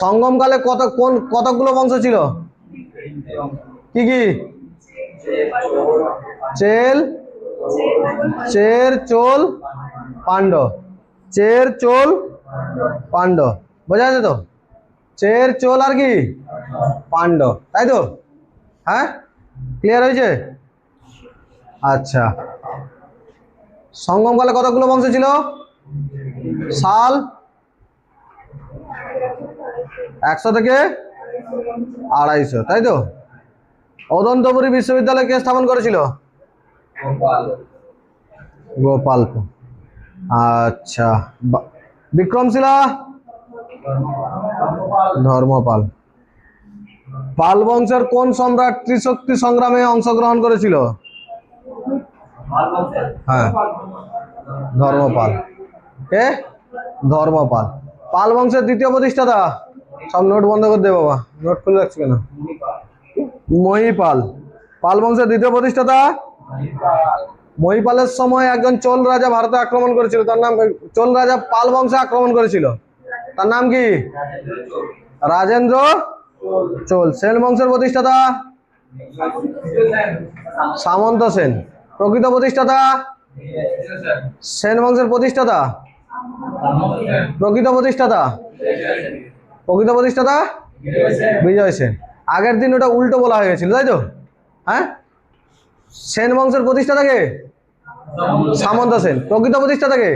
সঙ্গমকালে কতগুলো বংশ ছিল? কি কি? চেল, চের, চোল, পাণ্ড্য। চের, চোল, পাণ্ড্য। বোঝা যাচ্ছে তো? চের, চোল আর কি পাণ্ড্য, তাই তো? হ্যাঁ, ক্লিয়ার হয়েছে? আচ্ছা, সঙ্গমকালে কতগুলো বংশ ছিল? সাল 100 থেকে 250, তাই তো? অদন্তপুরী বিশ্ববিদ্যালয় কে স্থাপন করেছিল? গোপাল। আচ্ছা, বিক্রমশিলা? ধর্মপাল। পাল বংশের কোন সম্রাট ত্রিশক্তি সংগ্রামে অংশগ্রহণ করেছিল? হ্যাঁ, ধর্মপাল। কে? ধর্মপাল। পাল বংশের দ্বিতীয় প্রতিষ্ঠাতা? সব নোট বন্ধ করে দে বাবা, নোট খুলে রাখছি কেন? মহিপাল। পাল বংশের দ্বিতীয় প্রতিষ্ঠাতা? মহিপালের সময় একজন চোল রাজা ভারতে আক্রমণ করেছিল, তার নাম? চোল রাজা পাল বংশে আক্রমণ করেছিল, তার নাম কি? রাজেন্দ্র চোল। সেন বংশের প্রতিষ্ঠাতা? সামন্ত সেন। প্রকৃত প্রতিষ্ঠাতা? সেন বংশের প্রতিষ্ঠাতা? প্রকৃত প্রতিষ্ঠাতা? প্রকৃত প্রতিষ্ঠাতা বিজয় সেন। আগের দিন ওটা উল্টো বলা হয়ে গেছিল, তাই তো? হ্যাঁ, সেন বংশের প্রতিষ্ঠাতাকে সামন্ত সেন, প্রকৃত প্রতিষ্ঠাতাকে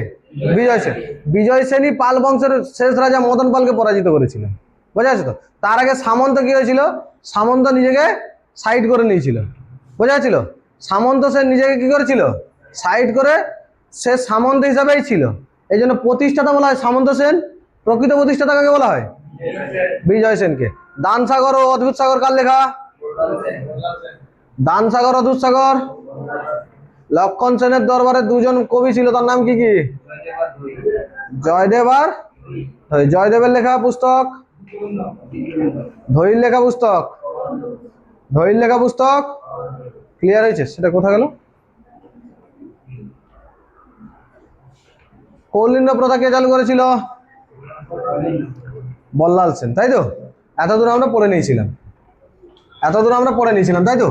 বিজয় সেন। বিজয় সেনই পাল বংশের শেষ রাজা মদন পালকে পরাজিত করেছিলেন, বোঝা যাচ্ছে তো? তার আগে সামন্ত কি হয়েছিল? সামন্ত নিজেকে সাইড করে নিয়েছিল, বোঝা যাচ্ছিল? সামন্ত সেন নিজেকে কি করেছিল? সাইড করে সে সামন্ত হিসাবেই ছিল, এই জন্য প্রতিষ্ঠাতা বলা হয় সামন্ত সেন। প্রকৃত প্রতিষ্ঠাতা কাকে বলা হয়? বিজয় সেনকে। দান সাগর ও অদ্ভুত সাগর কার লেখা? দান সাগর, অদ্ভুত সাগর। লক্ষণ সেনের দরবারে দুজন কবি ছিল, তার নাম কি কি? জয়দেব আর জয়দেবের লেখা পুস্তক? ধৈর্য লেখা পুস্তক? ধৈর্য লেখা পুস্তক। ক্লিয়ার হয়েছে? সেটা কোথা গেল? কৌলিন্য প্রথা কে চালু করেছিল? বল্লাল সেন, তাই তো? এতদূর আমরা পড়ে নিয়েছিলাম, তাই তো?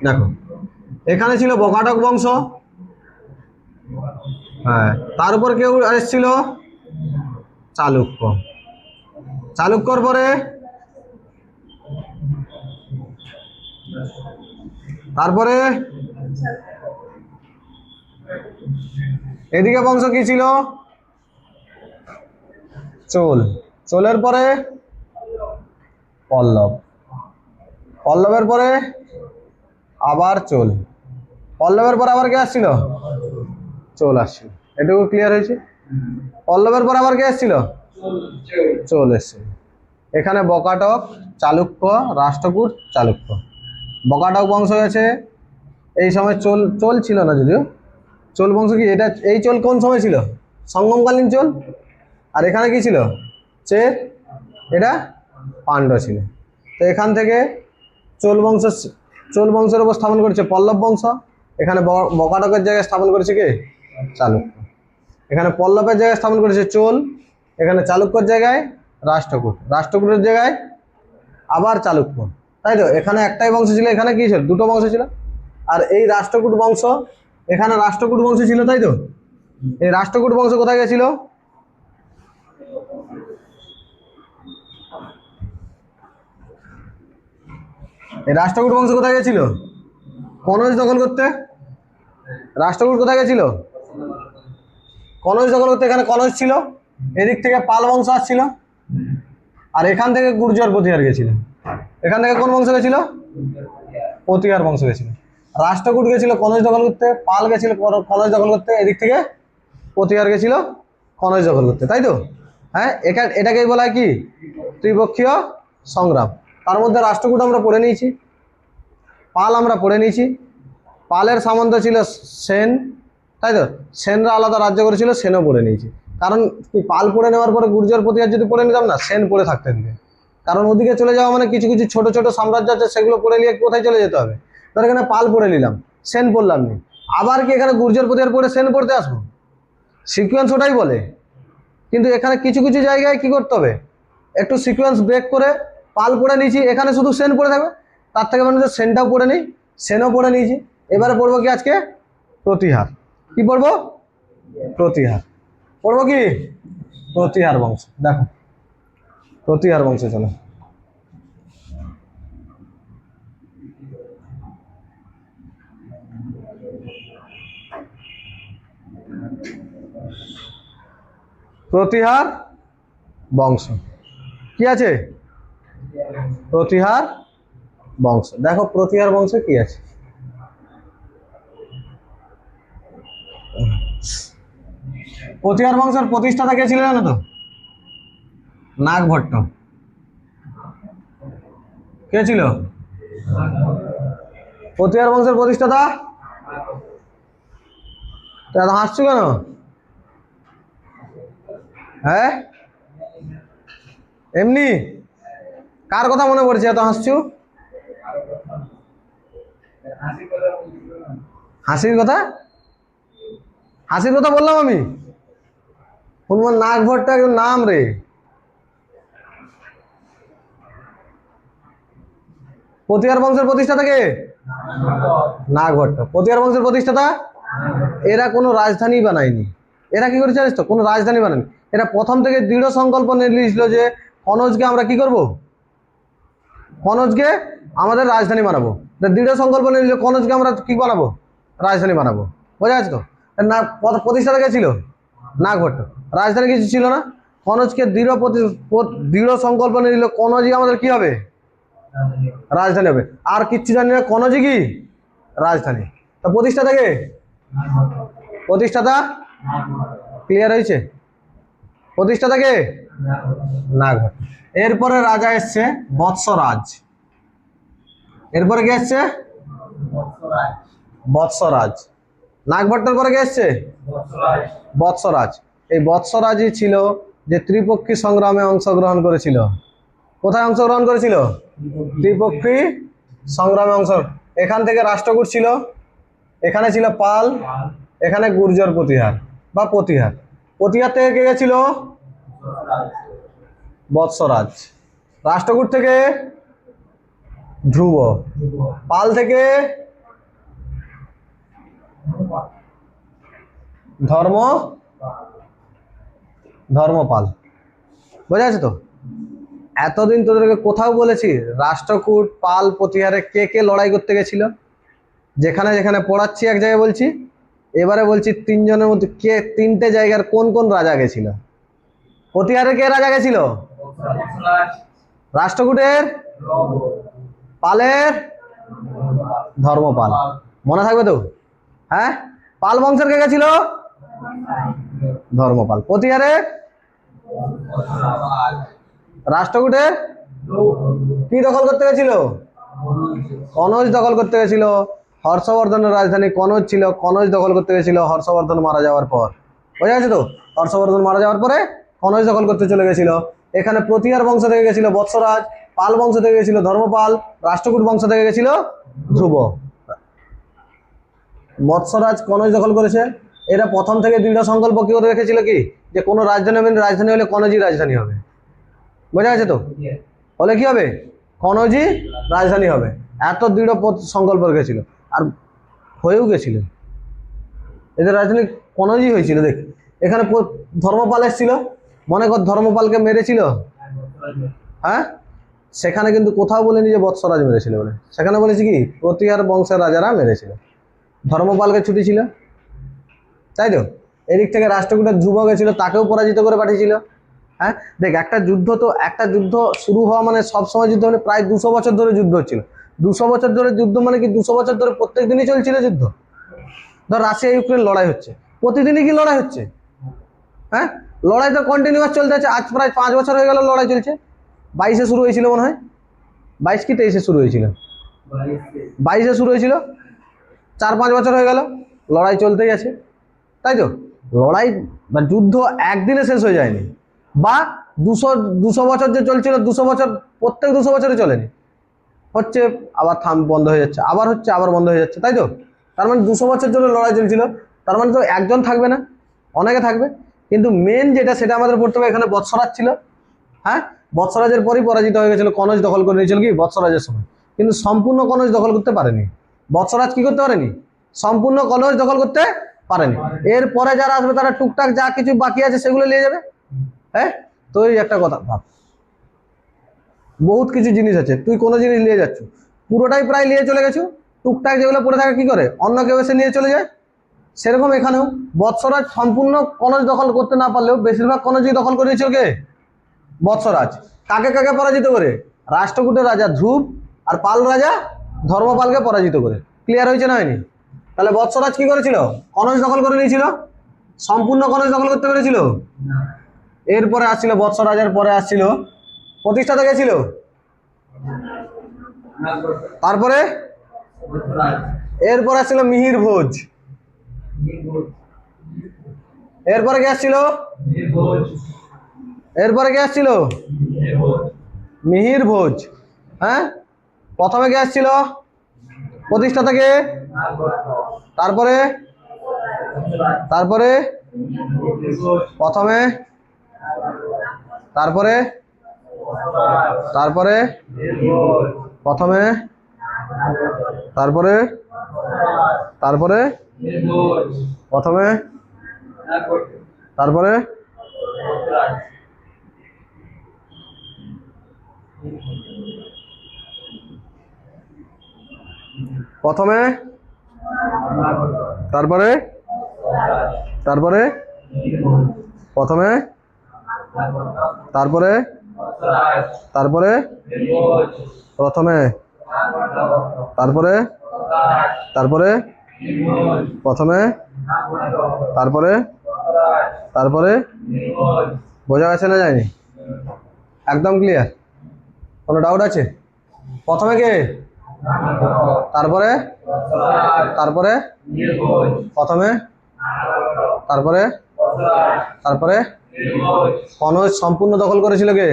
দেখো, এখানে ছিল বকাটক বংশ, হ্যাঁ, তার উপর কেউ এসেছিল? চালুক্য। চালুক্যর পরে তারপরে এদিকে বংশ কি ছিল? চোল। চোলের পরে পল্লব। পল্লবের পরে আবার চোল। পল্লবের পর আবার কে আসছিল? চোল আসছিল। এটুকু ক্লিয়ার হয়েছে? পল্লবের পর আবার কে আসছিল? চোল এসছিল। এখানে বকাটক, চালুক্য, রাষ্ট্রকূট, চালুক্য। বকাটক বংশ গেছে, এই সময় চোল চোল ছিল না যদিও। চোল বংশ কি এটা? এই চোল কোন সময় ছিল? সঙ্গমকালীন চোল। আর এখানে কি ছিল? চের, এটা পাণ্ড্য ছিল। তো এখান থেকে চোল বংশের উপর স্থাপন করেছে পল্লব বংশ। এখানে বকাটকের জায়গায় স্থাপন করেছে কে? চালুক্য। এখানে পল্লবের জায়গায় স্থাপন করেছে চোল, এখানে চালুক্যর জায়গায় রাষ্ট্রকূট, রাষ্ট্রকূটের জায়গায় আবার চালুক্য, তাই তো? এখানে একটাই বংশ ছিল, এখানে কি ছিল? দুটো বংশ ছিল। আর এই রাষ্ট্রকূট বংশ, এখানে রাষ্ট্রকূট বংশ ছিল, তাই তো? এই রাষ্ট্রকূট বংশ কোথায় গেছিল? এই রাষ্ট্রকূট বংশ কোথায় গেছিল? কনৌজ দখল করতে। রাষ্ট্রকূট কোথায় গেছিল? কনৌজ দখল করতে। এখানে কনৌজ ছিল, এদিক থেকে পাল বংশ আসছিল, আর এখান থেকে গুর্জর প্রতিহার গেছিল। এখান থেকে কোন বংশ গেছিল? প্রতিহার বংশ গেছিল। রাষ্ট্রকূট গেছিল কনৌজ দখল করতে, পাল গেছিল কনৌজ দখল করতে, এদিক থেকে প্রতিহার গেছিল কনৌজ দখল করতে, তাই তো? হ্যাঁ, এটাকেই বলা হয় কি? ত্রিপক্ষীয় সংগ্রাম। তার মধ্যে রাষ্ট্রকূট আমরা পড়ে নিয়েছি, পাল আমরা পড়ে নিয়েছি। পালের সামন্ত ছিল সেন, তাই তো? সেনরা আলাদা রাজ্য করেছিল, সেনও পড়ে নিয়েছি। কারণ পাল পড়ে নেওয়ার পরে গুর্জর প্রতিহার যদি পড়ে নিতাম না, সেন পড়ে থাকতে দিবে। কারণ ওদিকে চলে যাওয়া মানে কিছু কিছু ছোট ছোট সাম্রাজ্য আছে, সেগুলো পড়ে নিয়ে কোথায় চলে যেতে হবে? ধর এখানে পাল পড়ে নিলাম, সেন পড়লাম নি, আবার কি এখানে গুর্জর প্রতিহার পড়ে সেন পড়তে আসবো? সিকুয়েন্স ওটাই বলে। কি কিন্তু এখানে কিছু কিছু জায়গায় কি করতে হবে, একটু সিকোয়েন্স ব্রেক করে পাল পড়ে নিয়েছি, এখানে শুধু সেন পড়ে থাকবে, তার থেকে মানে সেনটাও পড়ে নিই, সেনও পড়ে নিয়েছি। এবারে পড়বো কি আজকে প্রতিহার। কি পড়বো? প্রতিহার। পড়বো কি? প্রতিহার বংশ। দেখো প্রতিহার বংশে চলো। প্রতিহার বংশ কি আছে? প্রতিহার বংশ। দেখো প্রতিহার বংশে কি আছে। প্রতিহার বংশের প্রতিষ্ঠাতা কে ছিলেন জানো তো? নাগভট্ট। কে ছিল প্রতিহার বংশের প্রতিষ্ঠাতা? এত হাসছো কেন? হ্যাঁ এমনি কার কথা মনে পড়ছে এত হাসছো? হাসির কথা? হাসির কথা বললাম আমি? তোমার নাগভট্ট একজন নাম রে। প্রতিহার বংশের প্রতিষ্ঠাতা কে? নাগভট্ট। প্রতিহার বংশের প্রতিষ্ঠাতা? এরা কোনো রাজধানী বানায়নি। এরা কি করেছে জানিস তো? কোনো রাজধানী বানায়নি। এরা প্রথম থেকে দৃঢ় সংকল্প নিয়েছিল যে কনৌজকে আমরা কি করব, কনৌজকে আমাদের রাজধানী বানাবো। দৃঢ় সংকল্প নিয়েছিল কনৌজকে আমরা কি বানাবো, রাজধানী বানাবো। বোঝা যাচ্ছে তো? না প্রতিষ্ঠাতা কে ছিল? নাগভট্ট। রাজধানী কিছু ছিল না। কনৌজকে দৃঢ় সংকল্প নিয়েছিল কনৌজই আমাদের কি হবে, রাজধানী হবে। আর কিচ্ছু জানি না, কনৌজই কি রাজধানী। তা প্রতিষ্ঠাতা কে? প্রতিষ্ঠাতা ক্লিয়ার হয়েছে? প্রতিষ্ঠাতা কে? নাগভট্ট। এরপরে রাজা এসছে বৎসরাজ। এরপরে কে এসছে? বৎসরাজ। নাগভট্টের পরে কে এসছে? বৎসরাজ। এই বৎসরাজই ছিল যে ত্রিপক্ষী সংগ্রামে অংশগ্রহণ করেছিল। কোথায় অংশগ্রহণ করেছিল? ত্রিপক্ষী সংগ্রামে অংশ। এখান থেকে রাষ্ট্রকূট ছিল, এখানে ছিল পাল, এখানে গুর্জর প্রতিহার বা প্রতিহার। প্রতিহার থেকে কে গেছিল? বৎসরাজ। রাষ্ট্রকূট থেকে ধ্রুব। পাল থেকে ধর্মপাল। বোঝা যাচ্ছে তো? এতদিন তোদেরকে কোথাও বলেছি রাষ্ট্রকূট পাল প্রতিহারে কে কে লড়াই করতে গেছিল? যেখানে যেখানে পড়াচ্ছি এক জায়গায় বলছি, এবারে বলছি তিনজনের মধ্যে কে তিনটে জায়গার কোন কোন রাজা গেছিল। প্রতিহারে কে রাজা গেছিল? রাষ্ট্রকূটের, পালের ধর্মপাল। মনে থাকবে তো? হ্যাঁ পাল বংশের কে গেছিল? ধর্মপাল। প্রতিহারে রাষ্ট্রকূটের কি দখল করতে গেছিল? কনৌজ দখল করতে গেছিল। হর্ষবর্ধনের রাজধানী কনৌজ ছিল, কনৌজ দখল করতে গেছিল হর্ষবর্ধন মারা যাওয়ার পর। বোঝা যাচ্ছে তো? হর্ষবর্ধন মারা যাওয়ার পরে কনৌজ দখল করতে চলে গেছিল। এখানে প্রতিহার বংশ থেকে গেছিল বৎসরাজ, পাল বংশ থেকে গেছিল ধর্মপাল, রাষ্ট্রকূট বংশ থেকে গেছিল ধ্রুব। বৎসরাজ কনৌজ দখল করেছে। এরা প্রথম থেকে দৃঢ় সংকল্প কি করে রেখেছিল কি যে কোনো রাজধানী হলে কনৌজই রাজধানী হবে। বোঝা গেছে তো? হলে কি হবে, কনৌজই রাজধানী হবে। এত দৃঢ় সংকল্প রেখেছিল আর হয়েও গেছিল। এদের রাজধানী কনৌজই হয়েছিল। দেখ এখানে ধর্মপাল এসেছিল, মনে কর ধর্মপালকে মেরেছিল। হ্যাঁ সেখানে কিন্তু কোথাও বলেনি যে বৎসরাজ মেরেছিল বলে, সেখানে বলেছি কি প্রতিহার বংশের রাজারা মেরেছিল। ধর্মপালকে ছুটি ছিল, তাই তো? এদিক থেকে রাষ্ট্রকূটের ধ্রুব গেছিল, তাকেও পরাজিত করে পাঠিয়েছিল। হ্যাঁ দেখ একটা যুদ্ধ শুরু হওয়া মানে সবসময় যুদ্ধ মানে প্রায় 200 বছর ধরে যুদ্ধ হচ্ছিল। 200 বছর ধরে যুদ্ধ মানে কি 200 বছর ধরে প্রত্যেক দিনই চলছিল যুদ্ধ। ধর রাশিয়া ইউক্রেন লড়াই হচ্ছে, প্রতিদিনই কি লড়াই হচ্ছে? হ্যাঁ লড়াই তো কন্টিনিউয়াস চলতে আছে। আজ প্রায় 5 বছর হয়ে গেল লড়াই চলছে। 22-এ শুরু হয়েছিল মনে হয়, 22 কি 23-এ শুরু হয়েছিল? 22-এ শুরু হয়েছিল, 4-5 বছর হয়ে গেল লড়াই চলতেই আছে, তাই তো? লড়াই বা যুদ্ধ একদিনে শেষ হয়ে যায়নি, বা 200 বছর যে চলছিল 200 বছর প্রত্যেক 200 বছরে চলেনি, হচ্ছে আবার বন্ধ হয়ে যাচ্ছে, আবার হচ্ছে আবার বন্ধ হয়ে যাচ্ছে, তাই তো? তার মানে 200 বছর ধরে লড়াই চলছিল। তার মানে তো একজন থাকবে না, অনেকে থাকবে। কিন্তু মেন যেটা সেটা আমাদের পড়তে হবে, এখানে বৎসরাজ ছিল। হ্যাঁ, বৎসরাজের পরই পরাজিত হয়ে গেছিল, কনৌজ দখল করে নিয়েছিল কি বৎসরাজের সময়, কিন্তু সম্পূর্ণ কনৌজ দখল করতে পারেনি। বৎসরাজ কি করতে পারেনি, সম্পূর্ণ কনৌজ দখল করতে পারেনি। এরপরে যারা আসবে তারা টুকটাক যা কিছু বাকি আছে সেগুলো নিয়ে যাবে। হ্যাঁ, তো এই একটা কথা ভাব, বহুত কিছু জিনিস আছে, তুই কোনো জিনিস নিয়ে যাচ্ছ, পুরোটাই প্রায় নিয়ে চলে গেছো, টুকটাক যেগুলো পড়ে থাকে কি করে অন্য কেউ এসে নিয়ে চলে যায়। সেরকম এখানেও বৎসরাজ সম্পূর্ণ কনৌজ দখল করতে না পারলেও বেশিরভাগ কনৌজই দখল করে নিয়েছিল কে, বৎসরাজ। কাকে কাকে পরাজিত করে, রাষ্ট্রকূটের রাজা ধ্রুব আর পাল রাজা ধর্মপালকে পরাজিত করে। ক্লিয়ার হয়েছে না হয়নি? তাহলে বৎসরাজ কি করেছিল, কনৌজ দখল করে নিয়েছিল, সম্পূর্ণ কনৌজ দখল করতে পেরেছিল। এরপরে আসছিল বৎসরাজের পরে আসছিল প্রতিষ্ঠাতা কে ছিল, তারপরে এরপর আসছিল মিহির ভোজ। এরপরে কে আসছিল, এরপরে কে আসছিল, মিহির ভোজ। হ্যাঁ, প্রথমে কে আসছিল, প্রতিষ্ঠাতা কে, তারপরে তারপরে প্রথমে, তারপরে তারপরে প্রথমে, তারপরে তারপরে প্রথমে, তারপরে প্রথমে, তারপরে তারপরে প্রথমে, তারপরে তারপরে প্রথমে, তারপরে তারপরে প্রথমে, তারপরে তারপরে। বোঝা গেছে না যায়নি? একদম ক্লিয়ার? কোনো ডাউট আছে? প্রথমে কে, তারপরে তারপরে প্রথমে, তারপরে তারপরে কনৌজ সম্পূর্ণ দখল করেছিল কে,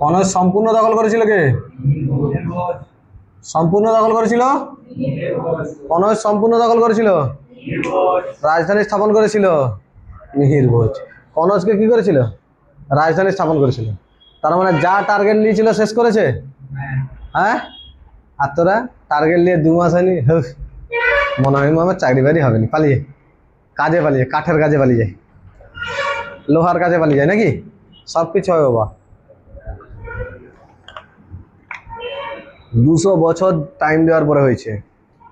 কনৌজ সম্পূর্ণ দখল করেছিল কে, সম্পূর্ণ দখল করেছিল, কনৌজ সম্পূর্ণ দখল করেছিল, রাজধানী স্থাপন করেছিল মিহির ভোজ। কনৌজকে কি করেছিল, রাজধানী স্থাপন করেছিল। তার মানে যা টার্গেট নিয়েছিল শেষ করেছে। হ্যাঁ, আর তোরা টার্গেট নিয়ে 2 মাস হয়নি, মনে হয় আমার চাকরি বাড়ি হবে না, পালিয়ে কাজে পালিয়ে, কাঠের কাজে পালিয়ে যায়, লোহার কাজে পালিয়ে যায়, নাকি সব কিছু হয় বাবা। 200 বছর টাইম দেওয়ার পরে হয়েছে,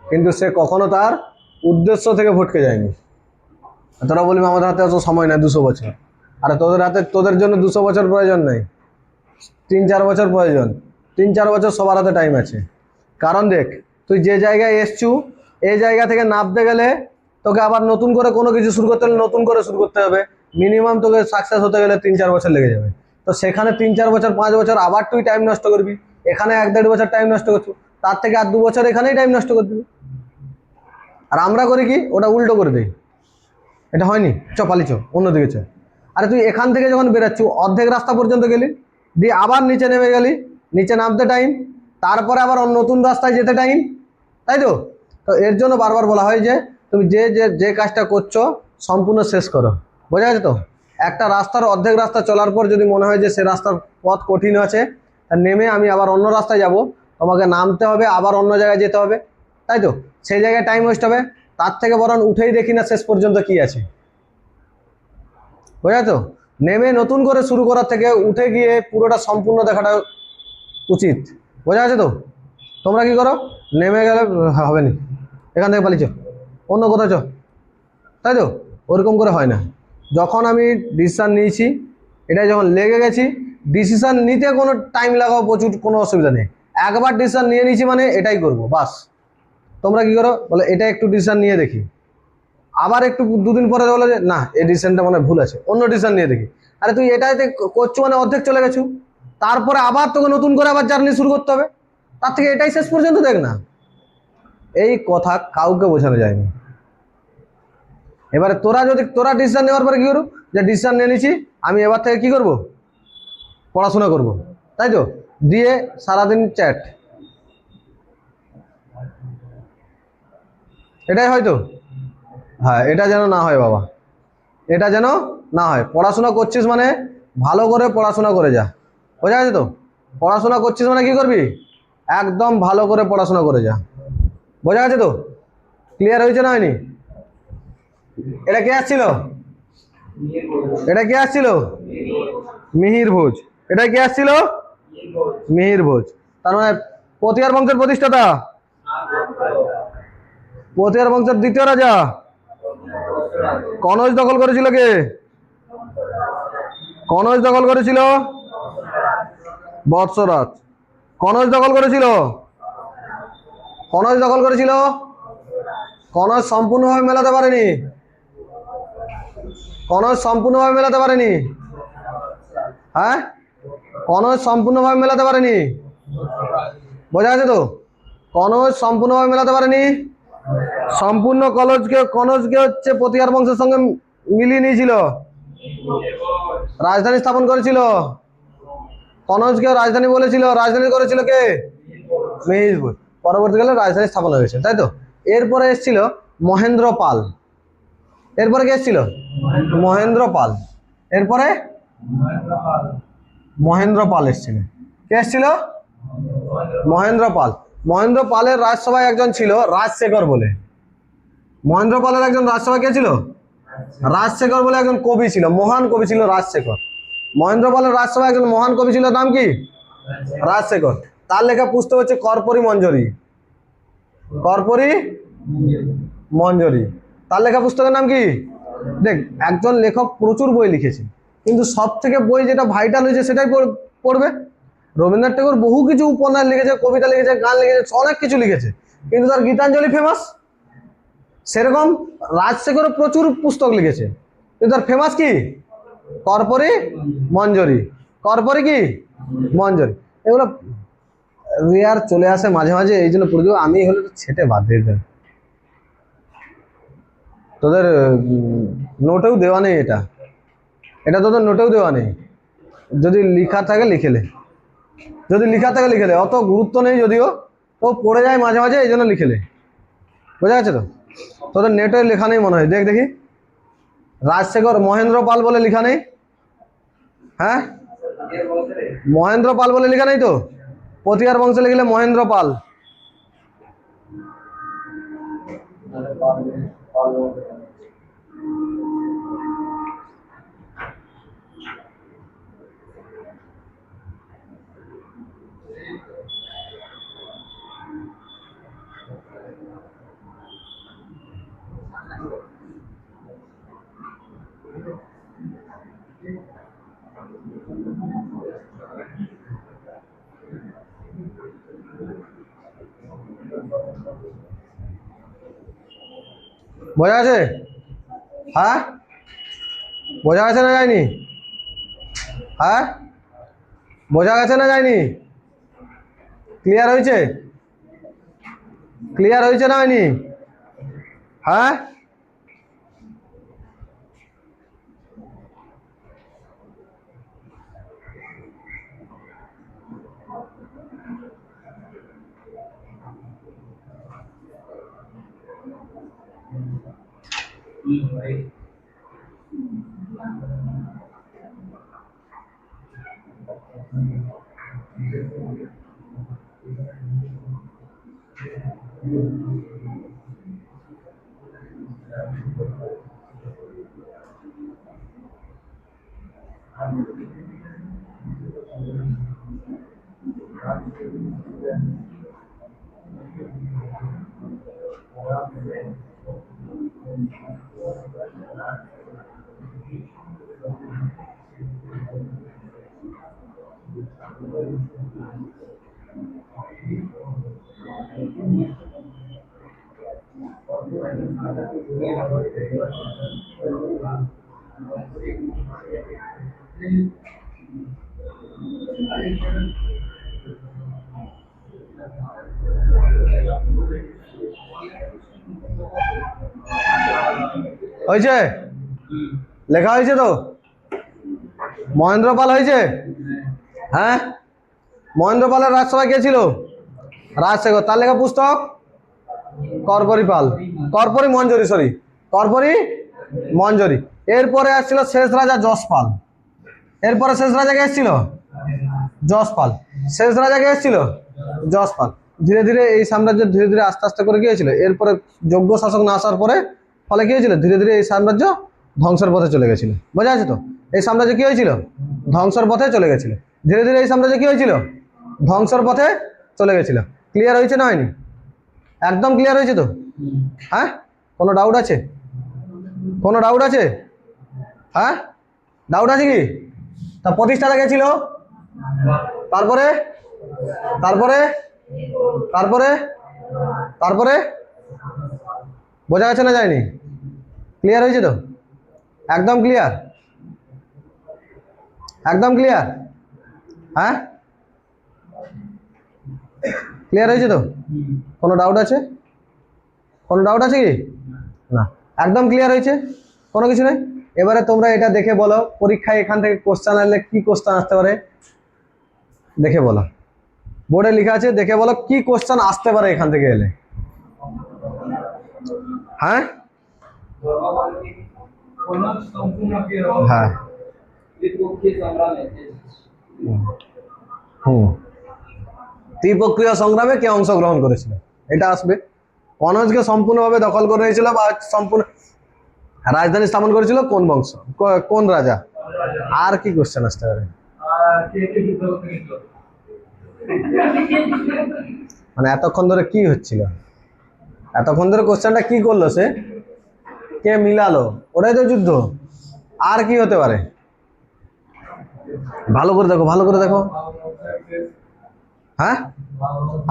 কিন্তু সে কখনো তার উদ্দেশ্য থেকে ভটকে যায়নি। তোরা বলবি আমাদের হাতে অত সময় নাই 200 বছর, আরে তোদের হাতে, তোদের জন্য 200 বছর প্রয়োজন নাই, 3-4 বছর প্রয়োজন। 3-4 বছর সবার হাতে টাইম আছে। কারণ দেখ, তুই যে জায়গায় এসছু এই জায়গা থেকে নামতে গেলে তোকে আবার নতুন করে কোনো কিছু শুরু করতে হলে নতুন করে শুরু করতে হবে। মিনিমাম তোকে সাকসেস হতে গেলে 3-4 বছর লেগে যাবে। তো সেখানে 3-4 বছর 5 বছর আবার তুই টাইম নষ্ট করবি, এখানে 1-1.5 বছর টাইম নষ্ট করছু, তার থেকে আর 2 বছর এখানেই টাইম নষ্ট করে দিবি। আর আমরা করি কি, ওটা উল্টো করে দিই। এটা হয়নি, চ পালি, চ অন্যদিকে চ। আরে তুই এখান থেকে যখন বেরাচ্ছু অর্ধেক রাস্তা পর্যন্ত গেলি, দিয়ে আবার নিচে নেমে গেলি, নিচে নামতে টাইম, তারপরে আবার নতুন রাস্তায় যেতে টাইম, তাই তো? তো এর জন্য বারবার বলা হয় যে তুমি যে যে যে কাজটা করছো সম্পূর্ণ শেষ করো। বোঝা গেছে তো? একটা রাস্তার অর্ধেক রাস্তা চলার পর যদি মনে হয় যে সে রাস্তার পথ কঠিন আছে, নেমে আমি আবার অন্য রাস্তায় যাব, তোমাকে নামতে হবে, আবার অন্য জায়গায় যেতে হবে, তাই তো? সেই জায়গায় টাইম ওয়েস্ট হবে, তার থেকে বরং উঠেই দেখি না শেষ পর্যন্ত কি আছে। বোঝা তো? নেমে নতুন করে শুরু করার থেকে উঠে গিয়ে পুরোটা সম্পূর্ণ দেখাটা উচিত। বোঝা গেছে তো? তোমরা কি করো, নেমে গেলে হবে না, এখান থেকে পালিয়েছ অন্য কোথাও চ, তাই তো? ওরকম করে হয় না। যখন আমি ডিসিশান নিয়েছি, এটাই যখন লেগে গেছি, ডিসিশান নিতে কোনো টাইম লাগাও প্রচুর, কোনো অসুবিধা নেই। একবার ডিসিশান নিয়ে নিয়েছি মানে এটাই করব বাস। তোমরা কি করো বলে, এটা একটু ডিসিশান নিয়ে দেখি, আবার একটু 2 দিন পরে বলে যে না এই ডিসিশনটা মানে ভুল আছে, অন্য ডিসিশন নিয়ে দেখি। আরে তুই এটাতে করছো মানে অর্ধেক চলে গেছো, তারপরে আবার তোকে নতুন করে আবার জার্নি শুরু করতে হবে, তার থেকে এটাই শেষ পর্যন্ত দেখ না। এই কথা কাউকে বোঝানো যায়নি। এবারে তোরা ডিসিশন নেওয়ার পরে কি করবো, যে ডিসিশন নিয়ে নিচ্ছি আমি এবার থেকে কি করব, পড়াশোনা করব, তাই তো? দিয়ে সারাদিন চ্যাট, এটাই হয়তো। হ্যাঁ, এটা যেন না হয় বাবা, এটা যেন না হয়। পড়াশোনা করছিস মানে ভালো করে পড়াশোনা করে যা, বোঝা গেছে তো? পড়াশোনা করছিস মানে কি করবি, একদম ভালো করে পড়াশোনা করে যা, বোঝা গেছে তো? ক্লিয়ার হয়েছে না হয়নি? এটা কে আসছিল? এটা কে আসছিল? মিহির ভোজ। এটা কে আসছিল? মিহির ভোজ। তার মানে পতিয়ার বংশের প্রতিষ্ঠাতা, পতিয়ার বংশের দ্বিতীয় রাজা। কনৌজ দখল করেছিল কে? কনৌজ দখল করেছিল বৎসরাজ। কনৌজ দখল করেছিল, কনৌজ দখল করেছিল। কনৌজ সম্পূর্ণভাবে মেলাতে পারেনি, কনৌজ সম্পূর্ণভাবে মেলাতে পারেনি। হ্যাঁ, কনৌজ সম্পূর্ণভাবে মেলাতে পারেনি, বোঝা গেছে তো? কনৌজ সম্পূর্ণভাবে মেলাতে পারেনি। সম্পূর্ণ কনৌজকে হচ্ছে পতিয়ার বংশের সঙ্গে মিলিয়ে নিয়েছিল, রাজধানী স্থাপন করেছিল। কনৌজকে রাজধানী বলেছিল, রাজধানী করেছিল কে? মিহিরভোজ। পরবর্তীকালে রাজধানী স্থাপন হয়েছে, তাই তো? এরপরে এসেছিল মহেন্দ্র পাল। এরপরে কে এসেছিল? মহেন্দ্র পাল। এরপরে মহেন্দ্র পাল এসেছিল। কে এসেছিল? মহেন্দ্র পাল। মহেন্দ্র পালের রাজসভায় একজন ছিল রাজশেখর বলে। মহেন্দ্র পালের একজন রাজসভায় কে ছিল? রাজশেখর বলে একজন কবি ছিল, মহান কবি ছিল রাজশেখর। মহেন্দ্র পালের রাজসভায় একজন মহান কবি ছিল, নাম কি? রাজশেখর। তার লেখা পুস্তক হচ্ছে কর্পূরী মঞ্জরি। কর্পূরী মঞ্জরি, তার লেখা পুস্তকের নাম কি? দেখ, একজন লেখক প্রচুর বই লিখেছে, কিন্তু সব থেকে বই যেটা ভাইটাল হয়েছে সেটাই পড়বে। রবীন্দ্রনাথ ঠাকুর বহু কিছু উপন্যাস লিখেছে, কবিতা লিখেছে, গান লিখেছে, অনেক কিছু লিখেছে, কিন্তু তার গীতাঞ্জলি ফেমাস। সেরকম রাজশেখর প্রচুর পুস্তক লিখেছে, কিন্তু তার ফেমাস কি? কর্পূরী মঞ্জরি। কর্পূরী কি মঞ্জরি। এগুলো রেয়ার চলে আসে মাঝে মাঝে, এই জন্য পড়ে দেবো। আমি হলে ছেটে বাদ দিয়ে দেব, তোদের নোটেও দেওয়া নেই এটা, এটা তোদের নোটেও দেওয়া নেই। যদি লিখা থাকে লিখেলে, যদি লিখা থাকে লিখেলে, অত গুরুত্ব নেই যদিও, ও পড়ে যায় মাঝে মাঝে, এই জন্য লিখেলে, বোঝা যাচ্ছে তো? তোদের নেটে লেখা নেই মনে হয়, দেখ দেখি। রাজশেখর মহেন্দ্র পাল বলে লেখা নেই? হ্যাঁ, মহেন্দ্র পাল বলে লেখা নেই তো? পতিয়ার বংশে লিখলে মহেন্দ্র পাল। বোঝা গেছে? হ্যাঁ, বোঝা গেছে না যায়নি? হ্যাঁ, বোঝা গেছে না যায়নি? ক্লিয়ার হয়েছে? ক্লিয়ার হয়েছে না হয়নি? হ্যাঁ, হয়েছে? লেখা হয়েছে তো? মহেন্দ্র পাল হয়েছে? হ্যাঁ, মহেন্দ্র পালের রাজসভায় কে ছিল? রাজশেখর। তার লেখা পুস্তক কর্পূরী পাল, কর্পূরী মঞ্জরি, সরি, কর্পরি, মঞ্জরি। এরপরে আসছিল শেষ রাজা যশপাল। এরপরে শেষ রাজা কে এসেছিল? যশপাল। শেষ রাজা কে এসেছিল? যশপাল। ধীরে ধীরে এই সাম্রাজ্য ধীরে ধীরে আস্তে আস্তে করে কি হয়েছিল, এরপরে যোগ্য শাসক না আসার পরে ফলে কি হয়েছিল, ধীরে ধীরে এই সাম্রাজ্য ধ্বংসের পথে চলে গেছিল। বোঝা আছে তো? এই সাম্রাজ্য কি হয়েছিল? ধ্বংসের পথে চলে গেছিল। ধীরে ধীরে এই সাম্রাজ্য কি হয়েছিল? ধ্বংসের পথে চলে গেছিল। ক্লিয়ার হয়েছে না হয়নি? একদম ক্লিয়ার হয়েছে তো? হ্যাঁ, কোনো ডাউট আছে? কোনো ডাউট আছে? হ্যাঁ, ডাউট আছে কি? তা প্রতিষ্ঠাতা কে ছিল? তারপরে তারপরে তারপরে তারপরে বোঝা গেছে না যায়নি? ক্লিয়ার হয়েছে তো? একদম ক্লিয়ার? একদম ক্লিয়ার? হ্যাঁ, ক্লিয়ার হয়েছে তো? কোনো ডাউট আছে? কোনো ডাউট আছে কি? না, একদম ক্লিয়ার হয়েছে, কোনো কিছু নেই। এবারে তোমরা এটা দেখে বলো পরীক্ষায় এখান থেকে কোশ্চেন আসলে কি কোশ্চেন আসতে পারে, দেখে বলো। বোর্ডে লেখা আছে, দেখে বলো কি কোশ্চেন আসতে পারে এখান থেকে এলে। হ্যাঁ হ্যাঁ ত্রিপক্ষীয় সংগ্রামে কে অংশগ্রহণ করেছিল, এটা আসবে। কনৌজকে সম্পূর্ণভাবে দখল করে নিয়েছিল বা সম্পূর্ণ রাজধানী স্থাপন করেছিল কোন বংশ, কোন রাজা? আর কি কোশ্চেন আসতে পারে? মানে এতক্ষণ ধরে কি হচ্ছিল, এতক্ষণ ধরে কোশ্চেনটা কি করলো সে, কে মিলালো, ওটাই তো যুদ্ধ। আর কি হতে পারে? ভালো করে দেখো, ভালো করে দেখো। হ্যাঁ,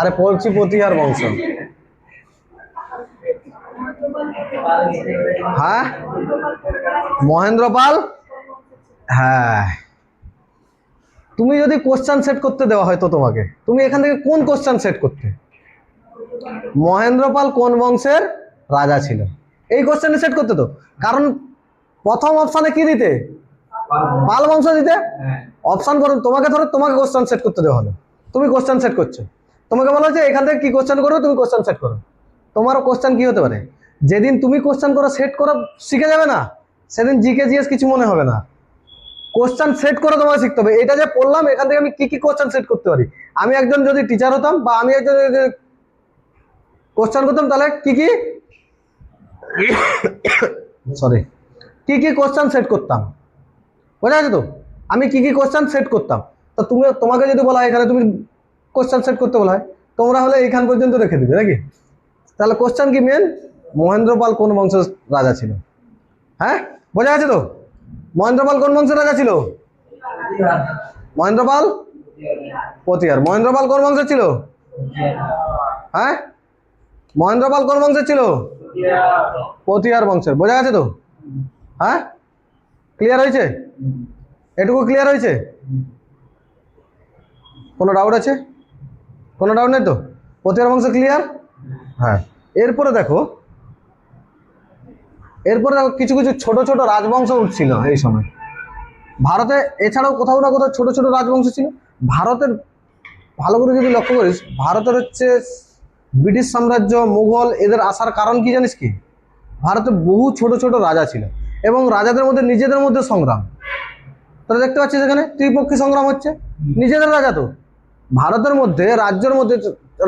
আরে বলছি প্রতিহার বংশ। হ্যাঁ, মহেন্দ্রপাল। হ্যাঁ, তুমি যদি কোশ্চেন সেট করতে দেওয়া হয় তো তোমাকে, তুমি এখান থেকে কোন কোশ্চেন সেট করতে? মহেন্দ্রপাল কোন বংশের রাজা ছিল, এই কোশ্চেন সেট করতে তো। কারণ প্রথম অপশনে কি দিতে, পাল বংশ দিতে। অপশন করো তোমাকে, ধরো তোমাকে কোশ্চেন সেট করতে দেওয়া হলো, তুমি কোশ্চেন সেট করছো, তোমাকে বলা হচ্ছে এখান থেকে কি কোশ্চেন করো, তুমি কোশ্চেন সেট করো। তোমার কোশ্চেন কি হতে পারে? যেদিন তুমি কোশ্চেন করো সেট করো শিখে যাবে না, সেদিন জিকে জিএস কিছু মনে হবে না। কোশ্চেন সেট করে তোমাকে শিখতে হবে। এটা যে পড়লাম এখান থেকে আমি কি কি কোশ্চেন সেট করতে পারি। আমি একজন যদি টিচার হতাম বা আমি একজন কোশ্চেন করতাম, তাহলে কি কি সরি কি কি কোশ্চেন সেট করতাম, বোঝা আছে তো? আমি কি কি কোশ্চেন সেট করতাম। তো তুমি, তোমাকে যদি বলা হয় এখানে তুমি কোশ্চেন সেট করতে বলা হয়, তোমরা হলে এইখান পর্যন্ত রেখে দিবে নাকি? তাহলে কোশ্চেন কি মেন, মহেন্দ্রপাল কোন বংশের রাজা ছিল। হ্যাঁ, বোঝা আছে তো? মহেন্দ্রপাল কোন বংশের রাজা ছিল? মহেন্দ্রপাল প্রতিহার। মহেন্দ্রপাল কোন বংশের ছিল? হ্যাঁ, মহেন্দ্রপাল কোন বংশের ছিল? প্রতিহার বংশের। বোঝা গেছে তো? হ্যাঁ, ক্লিয়ার হয়েছে? এটুকু ক্লিয়ার হয়েছে? কোনো ডাউট আছে? কোনো ডাউট নেই তো? প্রতিহার বংশ ক্লিয়ার? হ্যাঁ, এরপরে দেখো, এরপরে দেখো কিছু কিছু ছোট ছোট রাজবংশ উঠছিল এই সময় ভারতে। এছাড়াও কোথাও না কোথাও ছোট ছোট রাজবংশ ছিল ভারতের। ভালো করে যদি লক্ষ্য করিস, ভারতের হচ্ছে ব্রিটিশ সাম্রাজ্য, মুঘল, এদের আসার কারণ কি জানিস কি? ভারতে বহু ছোট ছোট রাজা ছিল এবং রাজাদের মধ্যে নিজেদের মধ্যে সংগ্রাম। তোরা দেখতে পাচ্ছিস এখানে ত্রিপক্ষী সংগ্রাম হচ্ছে, নিজেদের রাজা তো। ভারতের মধ্যে রাজ্যের মধ্যে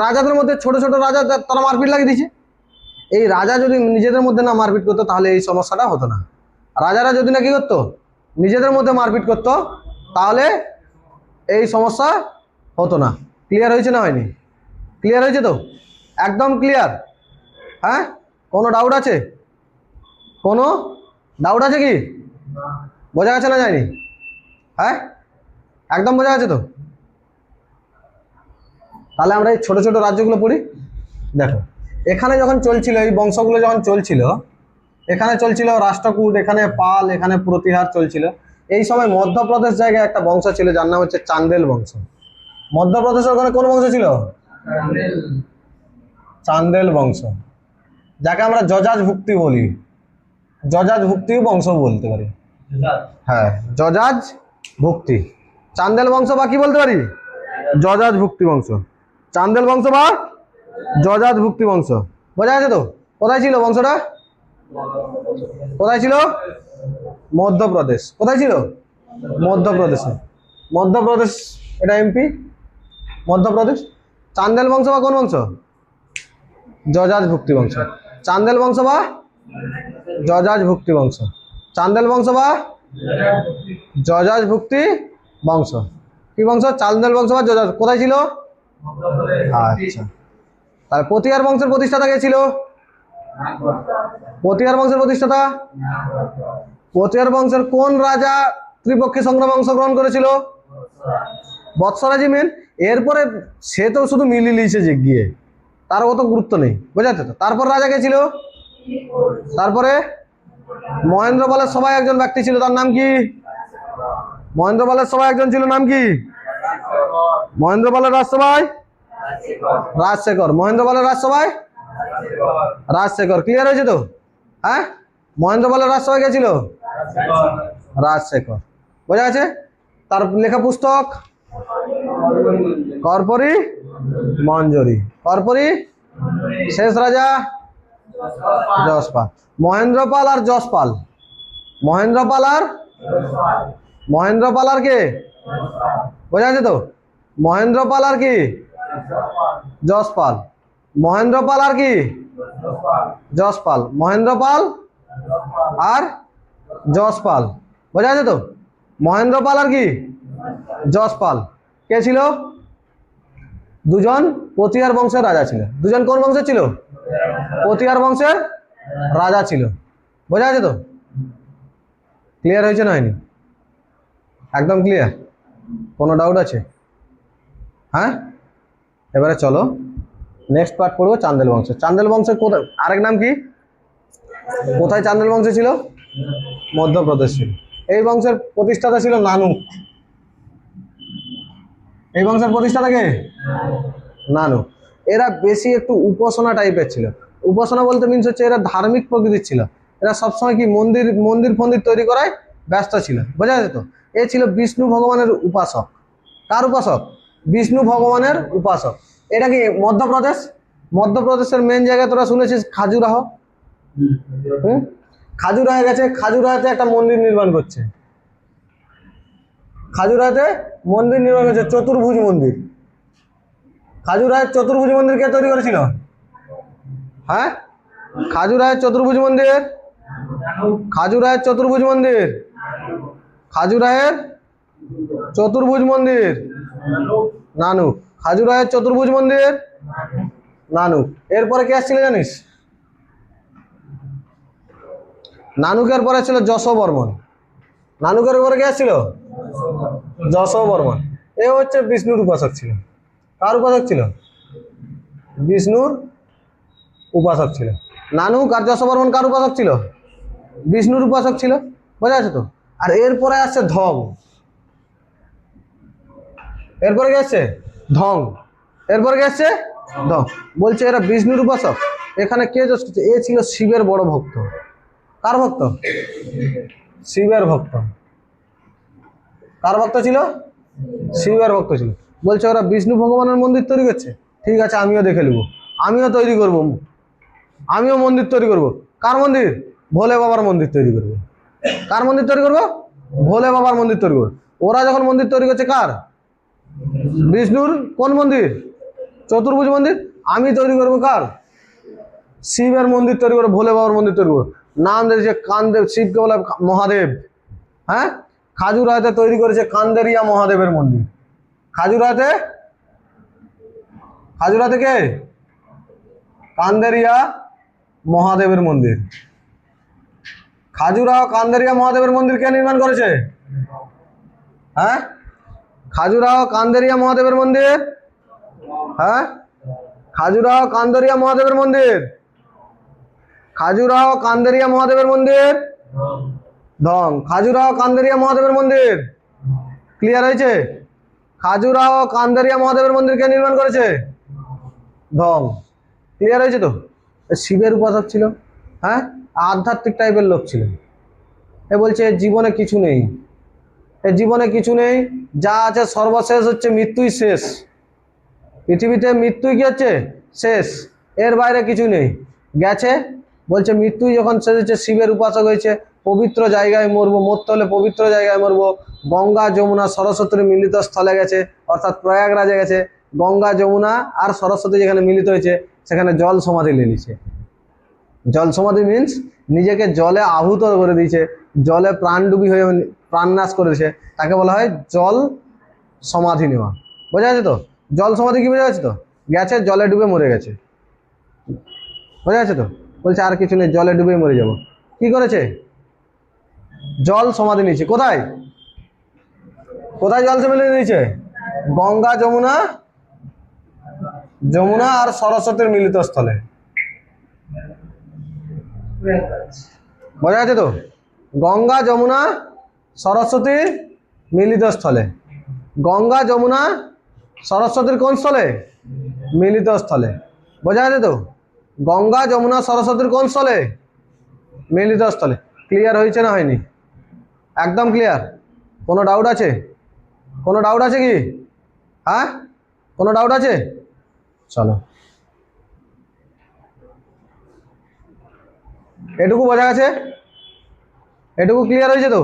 রাজাদের মধ্যে ছোট ছোট রাজা তারা মারপিট লাগিয়ে দিয়েছে। এই রাজা যদি নিজেদের মধ্যে না মারপিট করতো তাহলে এই সমস্যাটা হতো না। রাজারা যদি না কি করতো, নিজেদের মধ্যে মারপিট করতো, তাহলে এই সমস্যা হতো না। ক্লিয়ার হয়েছে না হয়নি? ক্লিয়ার হয়েছে তো? একদম ক্লিয়ার? হ্যাঁ, কোনো ডাউট আছে? কোনো ডাউট আছে কি? বোঝা গেছে না যায়নি? হ্যাঁ, একদম বোঝা গেছে তো? তাহলে আমরা এই ছোট ছোট রাজ্যগুলো পড়ি। দেখো, এখানে যখন চলছিল এই বংশগুলো যখন চলছিল, এখানে চলছিল রাষ্ট্রকূট, এখানে পাল, এখানে প্রতিহার চলছিল। এই সময় মধ্যপ্রদেশ জায়গায় একটা বংশ ছিল যার নাম হচ্ছে চান্দেল বংশ। মধ্যপ্রদেশের ওখানে কোন বংশ ছিল? চান্দেল বংশ, যাকে আমরা জজাজ ভুক্তি বলি। জজাজ ভুক্তি বংশ বলতে পারি। হ্যাঁ, জজাজ ভুক্তি চান্দেল বংশ, বা কি বলতে পারি? জজাজ ভুক্তি বংশ। চান্দেল বংশ বা জজাজ ভুক্তি বংশ। বোঝা গেছে তো? কোথায় ছিল বংশটা? কোথায় ছিল? মধ্যপ্রদেশ। কোথায় ছিল? মধ্যপ্রদেশে। মধ্যপ্রদেশ, এটা এমপি, মধ্যপ্রদেশ। চান্দেল বংশ বা কোন বংশ? জজাজ ভুক্তি বংশ। চান্দেল বংশ বা জজাজ ভুক্তি বংশ। চান্দেল বংশ বা জজাজ ভুক্তি বংশ। কি বংশ? চান্দেল বংশ বা জজাজ। কোথায় ছিল? আচ্ছা, তাহলে পতিয়ার বংশের প্রতিষ্ঠাতা কে ছিল? পতিয়ার বংশের প্রতিষ্ঠাতা? পতিয়ার বংশের কোন রাজা ত্রিপক্ষী সংগ্রামে অংশগ্রহণ করেছিল? বৎসরাজি মেন। এরপরে সে তো শুধু মিলি লিছে যে গিয়ে, তার অত গুরুত্ব নেই, বোঝাতে তো। তারপর রাজা কে ছিল? তারপরে মহেন্দ্রপালের সবাই একজন ব্যক্তি ছিল, তার নাম কি? মহেন্দ্রপালের সবাই একজন ছিল, নাম কি? মহেন্দ্রপালের রাজসভায় রাজশেখর। মহেন্দ্রপালের রাজসভায় রাজশেখর। ক্লিয়ার হয়েছে তো? হ্যাঁ, মহেন্দ্রপালের রাজসভায় কে ছিল? রাজশেখর। বোঝা গেছে? তার লেখা পুস্তক কর্পূরী মঞ্জরি। কর্পূরী, শেষ রাজা যশপাল। মহেন্দ্রপাল আর যশপাল, মহেন্দ্রপাল আর মহেন্দ্রপাল আর কে? বোঝা গেছে তো? মহেন্দ্রপাল আর কি? যশপাল। মহেন্দ্রপাল আর কি? যশপাল। মহেন্দ্রপাল আর যশপাল। বোঝা গেছে তো? মহেন্দ্রপাল আর কি? যশপাল কে ছিল? দুজন পতিয়ার বংশের রাজা ছিল। দুজন কোন বংশের ছিল? পতিয়ার বংশের রাজা ছিল। বোঝা গেছে তো? ক্লিয়ার হয়েছে না হয়নি? একদম ক্লিয়ার? কোনো ডাউট আছে? হ্যাঁ, এবারে চলো নেক্সট পার্ট পড়বো চান্দেল বংশ। চান্দেল বংশের কোথায় আরেক নাম কি? কোথায় চান্দেল বংশ ছিল? মধ্যপ্রদেশ ছিল। এই বংশের প্রতিষ্ঠাতা ছিল নানুক। এই বংশের প্রতিষ্ঠাতা কে? নানুক। এরা বেশি একটু উপাসনা টাইপের ছিল। উপাসনা বলতে মিনস হচ্ছে এরা ধার্মিক প্রকৃতির ছিল। এরা সবসময় কি মন্দির মন্দির ফন্দির তৈরি করায় ব্যস্ত ছিল। বোঝা যেত? এ ছিল বিষ্ণু ভগবানের উপাসক। কার উপাসক? বিষ্ণু ভগবানের উপাসক। এটা কি মধ্যপ্রদেশ? মধ্যপ্রদেশের মেন জায়গায় তোরা শুনেছিস খাজুরাহ। খাজুরাহে গেছে, খাজুরাহতে একটা মন্দির নির্মাণ করছে। খাজুরাহতে মন্দির নির্মাণ করছে, চতুর্ভুজ মন্দির। খাজুরাহের চতুর্ভুজ মন্দির কে তৈরি করেছিল? হ্যাঁ, খাজুরাহের চতুর্ভুজ মন্দির, খাজুরাহের চতুর্ভুজ মন্দির, খাজুরাহের চতুর্ভুজ মন্দির নানুক। খাজুরাহের চতুর্ভুজ মন্দির নানুক। এরপরে কে আসছিল জানিস? নানুকের পরে ছিল যশোবর্মন। নানুকের পরে কে আসছিল? যশোবর্মন। এ হচ্ছে বিষ্ণুর উপাসক ছিল। কার উপাসক ছিল? বিষ্ণুর উপাসক ছিল। নানুক আর যশোবর্মন কার উপাসক ছিল? বিষ্ণুর উপাসক ছিল। বোঝা যাচ্ছে তো? আর এরপরে আসছে ধং। এরপরে কে আসছে? ধং। এরপরে কে আসছে? ধং। বলছে এরা বিষ্ণুর উপাসক। এখানে কে যোগ করছে? এ ছিল শিবের বড় ভক্ত। কার ভক্ত? শিবের ভক্ত। কার ভক্ত ছিল? শিবের ভক্ত ছিল। বলছে ওরা বিষ্ণু ভগবানের মন্দির তৈরি করছে, ঠিক আছে আমিও দেখে নেবো, আমিও তৈরি করব, আমিও মন্দির তৈরি করব। কার মন্দির? ভোলে বাবার মন্দির তৈরি করব। কার মন্দির তৈরি করব? ভোলে বাবার মন্দির তৈরি করব। ওরা যখন মন্দির তৈরি করছে কার? বিষ্ণুর কোন মন্দির? চতুর্ভুজ মন্দির। আমি তৈরি করব কার? শিবের মন্দির তৈরি করবো, ভোলে বাবার মন্দির তৈরি করবো। নাম দিয়েছে কানদেব, শিবকে বলে মহাদেব। হ্যাঁ, খাজুরাতে তৈরি করেছে কান্দেরিয়া মহাদেবের মন্দির। খাজুরাতে, খাজুরাতে কে? কান্দেরিয়া মহাদেবের মন্দির। খাজুরাহ কান্দেরিয়া মহাদেবের মন্দির কে নির্মাণ করেছে? হ্যাঁ, খাজুরাহ কান্দেরিয়া মহাদেবের মন্দির। হ্যাঁ, খাজুরাহ কান্দেরিয়া মহাদেবের মন্দির। খাজুরাহ কান্দেরিয়া মহাদেবের মন্দির ধং। খাজুরাহ কান্দেরিয়া মহাদেবের মন্দির। ক্লিয়ার হয়েছে? খাজুরাহ কান্দেরিয়া মহাদেবের মন্দির কে নির্মাণ করেছে? ধং। ক্লিয়ার হয়েছে তো? শিবের উপাসক ছিল। হ্যাঁ, আধ্যাত্মিক টাইপের লোক ছিল। এ বলছে জীবনে কিছু নেই, এ জীবনে কিছু নেই, যা আছে সর্বশেষ হচ্ছে মৃত্যুই শেষ। পৃথিবীতে মৃত্যুই কি হচ্ছে? শেষ, এর বাইরে কিছু নেই। গেছে, বলছে মৃত্যুই যখন সেজেছে শিবের উপাসক হয়েছে, পবিত্র জায়গায় মরবো, মরতে হলে পবিত্র জায়গায় মরবো। গঙ্গা যমুনা সরস্বতীর মিলিত স্থলে গেছে, অর্থাৎ প্রয়াগরাজে গেছে। গঙ্গা যমুনা আর সরস্বতী যেখানে মিলিত হয়েছে সেখানে জল সমাধি নিয়ে নিচ্ছে। জল সমাধি মিন্স নিজেকে জলে আহুত করে দিয়েছে, জলে প্রাণডুবি হয়ে প্রাণনাশ করে দিয়েছে, তাকে বলা হয় জল সমাধি নেওয়া। বোঝা যাচ্ছে তো? জল সমাধি কি বোঝা যাচ্ছে তো? গেছে জলে ডুবে মরে গেছে। বোঝা যাচ্ছে তো? বলছে আর কিছু নেই, জলে ডুবে মরে যাব। কি করেছে? জল সমাধি নিয়েছে। কোথায় কোথায় জল সমাধি নিয়েছে? গঙ্গা যমুনা, যমুনা আর সরস্বতীর মিলিত স্থলে। বোঝা যাচ্ছে তো? গঙ্গা যমুনা সরস্বতীর মিলিত স্থলে। গঙ্গা যমুনা সরস্বতীর কোন স্থলে? মিলিত স্থলে। বোঝা যাচ্ছে তো? গঙ্গা যমুনা সরস্বতীর কোন স্থলে? মিলিত স্থলে। ক্লিয়ার হয়েছে না হয়নি? একদম ক্লিয়ার? কোনো ডাউট আছে? কোনো ডাউট আছে কি? হ্যাঁ, কোনো ডাউট আছে? চলো, এটুকু বোঝা গেছে? এটুকু ক্লিয়ার হয়েছে তো?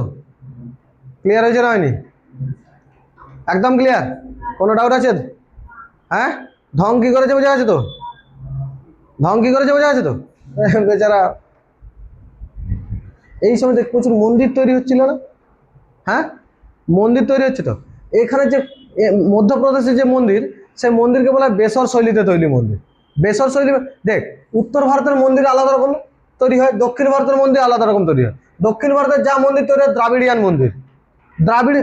ক্লিয়ার হয়েছে না হয়নি? একদম ক্লিয়ার? কোনো ডাউট আছে? হ্যাঁ, ঢং কি করেছে বোঝা গেছে তো? ঢং কি করেছে বোঝা গেছে তো? বেচারা এই সময় দেখ প্রচুর মন্দির তৈরি হচ্ছিল না? হ্যাঁ, মন্দির তৈরি হচ্ছে তো। এখানে যে মধ্যপ্রদেশের যে মন্দির, সেই মন্দিরকে বলা হয় বেসর শৈলীতে তৈরি মন্দির। বেসর শৈলী, দেখ উত্তর ভারতের মন্দির আলাদা রকম তৈরি হয়, দক্ষিণ ভারতের মন্দির আলাদা রকম তৈরি হয়। দক্ষিণ ভারতের যা মন্দির তৈরি হয় দ্রাবিড়িয়ান মন্দির, দ্রাবিড়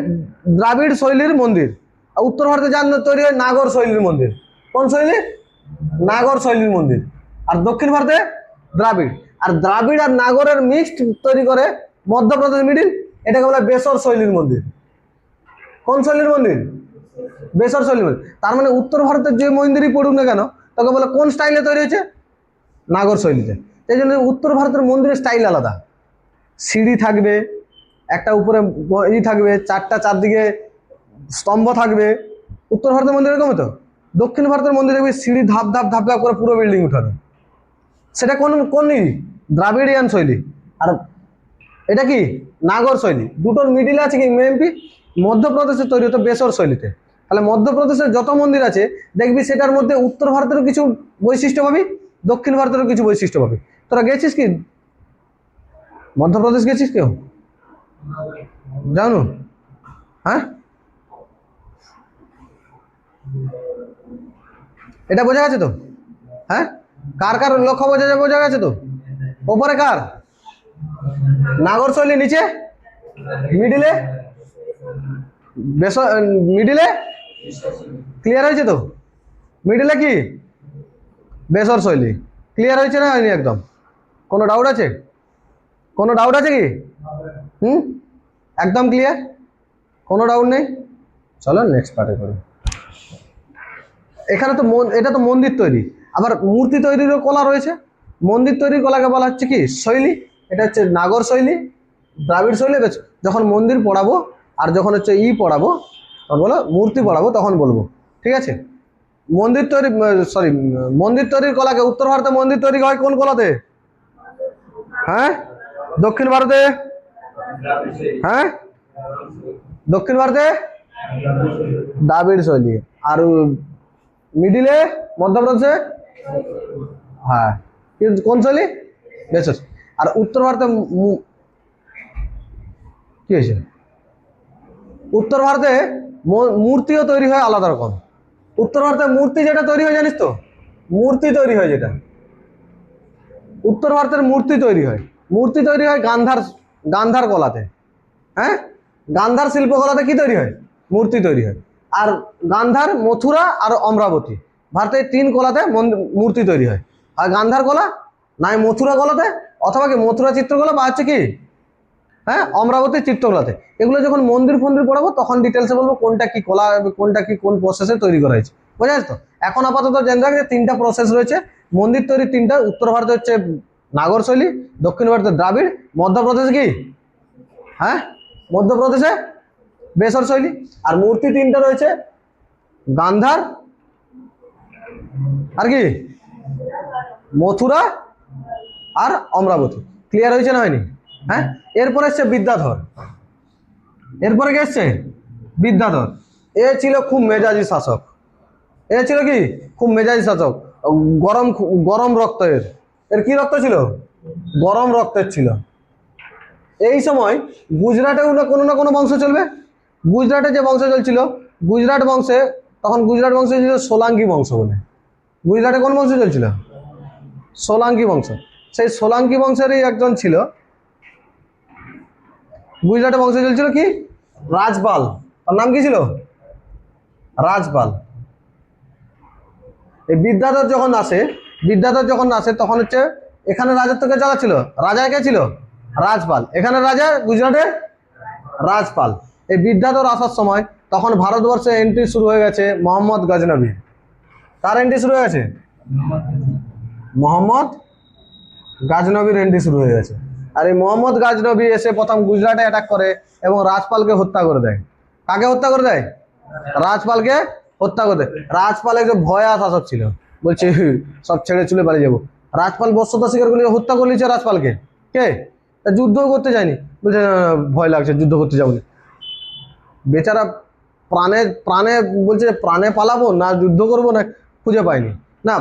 দ্রাবিড় শৈলীর মন্দির। আর উত্তর ভারতে যা তৈরি হয় নাগর শৈলীর মন্দির। কোন শৈলী? নাগর শৈলীর মন্দির। আর দক্ষিণ ভারতে দ্রাবিড়। আর দ্রাবিড় আর নাগরের মিক্সড তৈরি করে মধ্যপ্রদেশ মিডিল, এটাকে বলে বেসর শৈলীর মন্দির। কোন শৈলীর মন্দির? বেসর শৈলীর মন্দির। তার মানে উত্তর ভারতের যে মন্দিরই পড়ুক না কেন, তাকে বলে কোন স্টাইলে তৈরি হয়েছে? নাগর শৈলীতে। সেই জন্য উত্তর ভারতের মন্দিরের স্টাইল আলাদা। সিঁড়ি থাকবে, একটা উপরে থাকবে, চারদিকে স্তম্ভ থাকবে। উত্তর ভারতের মন্দির এরকম তো। দক্ষিণ ভারতের মন্দিরে সিঁড়ি ধাপ ধাপ ধাপ ধাপ করে পুরো বিল্ডিং উঠানো। সেটা কোন কোন দ্রাবিড়িয়ান শৈলী। আর এটা কি? নাগর শৈলী। দুটোর মিডিলে আছে কি এমপি? মধ্যপ্রদেশে তৈরি হতো বেসর শৈলীতে। তাহলে মধ্যপ্রদেশের যত মন্দির আছে দেখবি সেটার মধ্যে উত্তর ভারতেরও কিছু বৈশিষ্ট্য পাবি, দক্ষিণ ভারতেরও কিছু বৈশিষ্ট্য পাবি। তোরা গেছিস কি মধ্যপ্রদেশ? গেছিস কেউ? জানো? হ্যাঁ, এটা বোঝা গেছে তো? হ্যাঁ, কার কার লক্ষ্য বোঝা গেছে তো? ওপরে কার? নাগর শৈলী, নিচে মিডিলে মিডিলে ক্লিয়ার হয়েছে তো? মিডিলে কি? বেসর শৈলী। ক্লিয়ার হয়েছে না হয়নি? একদম? কোনো ডাউট আছে? কোনো ডাউট আছে কি? একদম ক্লিয়ার? কোনো ডাউট নেই? চলো নেক্সট পার্টে করি। এখানে তো এটা তো মন্দির তৈরি, আবার মূর্তি তৈরিরও কলা রয়েছে। মন্দির তৈরির কলাকে বলা হচ্ছে কি? শৈলী। এটা হচ্ছে নাগর শৈলী, দ্রাবিড় শৈলী। যখন মন্দির পড়াবো আর যখন হচ্ছে পড়াবো, তখন বলো মূর্তি পড়াবো, তখন বলবো, ঠিক আছে? মন্দির তৈরি, মন্দির তৈরির কলাকে উত্তর ভারতে মন্দির তৈরি হয় কোন কলাতে? হ্যাঁ, দক্ষিণ ভারতে? হ্যাঁ, দক্ষিণ ভারতে দ্রাবিড় শৈলী। আর মিডিলে মধ্যপ্রদেশে? হ্যাঁ, কোন শৈলী? বেসর। আর উত্তর ভারতে কি হয়েছে? উত্তর ভারতে মূর্তিও তৈরি হয় আলাদা রকম। উত্তর ভারতে মূর্তি যেটা তৈরি হয় জানিস তো? মূর্তি তৈরি হয় যেটা উত্তর ভারতের মূর্তি তৈরি হয়, মূর্তি তৈরি হয় গান্ধার কলাতে। হ্যাঁ, গান্ধার শিল্পকলাতে কি তৈরি হয়? মূর্তি তৈরি হয়। আর গান্ধার, মথুরা আর অমরাবতী, ভারতের 3 কলাতে মূর্তি তৈরি হয়। আর গান্ধার কলা নাই মথুরা কলাতে, অথবা কি মথুরা চিত্রকলা, বা হচ্ছে কি হ্যাঁ অমরাবতী চিত্রকলাতে। এগুলো যখন মন্দির ফন্দির পড়াবো তখন ডিটেলসে বলবো কোনটা কি কলা, কোনটা কি কোন প্রসেসে তৈরি করা হয়েছে। বোঝা যাচ্ছে তো? এখন আপাতত জেনে রাখ যে 3টা প্রসেস রয়েছে মন্দির তৈরি। 3টা। উত্তর ভারতে হচ্ছে নাগর শৈলী, দক্ষিণ ভারতে দ্রাবিড়, মধ্যপ্রদেশে কি? হ্যাঁ, মধ্যপ্রদেশে বেসর শৈলী। আর মূর্তি 3টা রয়েছে, গান্ধার, আর কি মথুরা আর অমরাবতী। ক্লিয়ার হয়েছে না হয়নি? হ্যাঁ, এরপরে এসছে বিদ্যাধর। এরপরে কে এসছে? বিদ্যাধর। এ ছিল খুব মেজাজি শাসক। এ ছিল কি? খুব মেজাজি শাসক। গরম গরম রক্ত এর। এর কি রক্ত ছিল? গরম রক্তের ছিল। এই সময় গুজরাটেও কোনো না কোনো বংশ চলবে। গুজরাটে যে বংশ চলছিল, গুজরাট বংশে, তখন গুজরাট বংশ ছিল সোলাঙ্কি বংশ বলে। গুজরাটে কোন বংশ চলছিল? সোলাঙ্কি বংশ। সেই সোলাঙ্কি বংশেরই একজন ছিল, গুজরাটে বংশ চলছিল কি? রাজপাল। তার নাম কি ছিল? রাজপাল। এই বিদ্যাধর যখন আসে তখন হচ্ছে এখানে রাজত্বকে চালাচ্ছিল। রাজা কে ছিল? রাজপাল। এখানে রাজা গুজরাটে রাজপাল। এই বিদ্যাধর আসার সময় তখন ভারতবর্ষে এন্ট্রি শুরু হয়ে গেছে মোহাম্মদ গজনবী। কার এন্ট্রি শুরু হয়ে গেছে? মোহাম্মদ গাজনবীর এন্ট্রি শুরু হয়ে গেছে। আর এই মোহাম্মদ গাজনবী এসে প্রথম গুজরাটে অ্যাটাক করে এবং রাজপালকে হত্যা করে দেয়। কাকে হত্যা করে দেয়? রাজপালকে হত্যা করে দেয়। রাজপাল একজন ভয়া শাসক ছিল, বলছে সব ছেড়ে চলে পালিয়ে যাবো। রাজপাল বশ্যতা স্বীকার করলে হত্যা করে নিচ্ছে রাজপালকে। কে? যুদ্ধ করতে যায়নি, বলছে ভয় লাগছে, যুদ্ধ করতে যাবো না। বেচারা প্রাণে প্রাণে বলছে প্রাণে পালাবো না যুদ্ধ করবো না, খুঁজে পাইনি। না,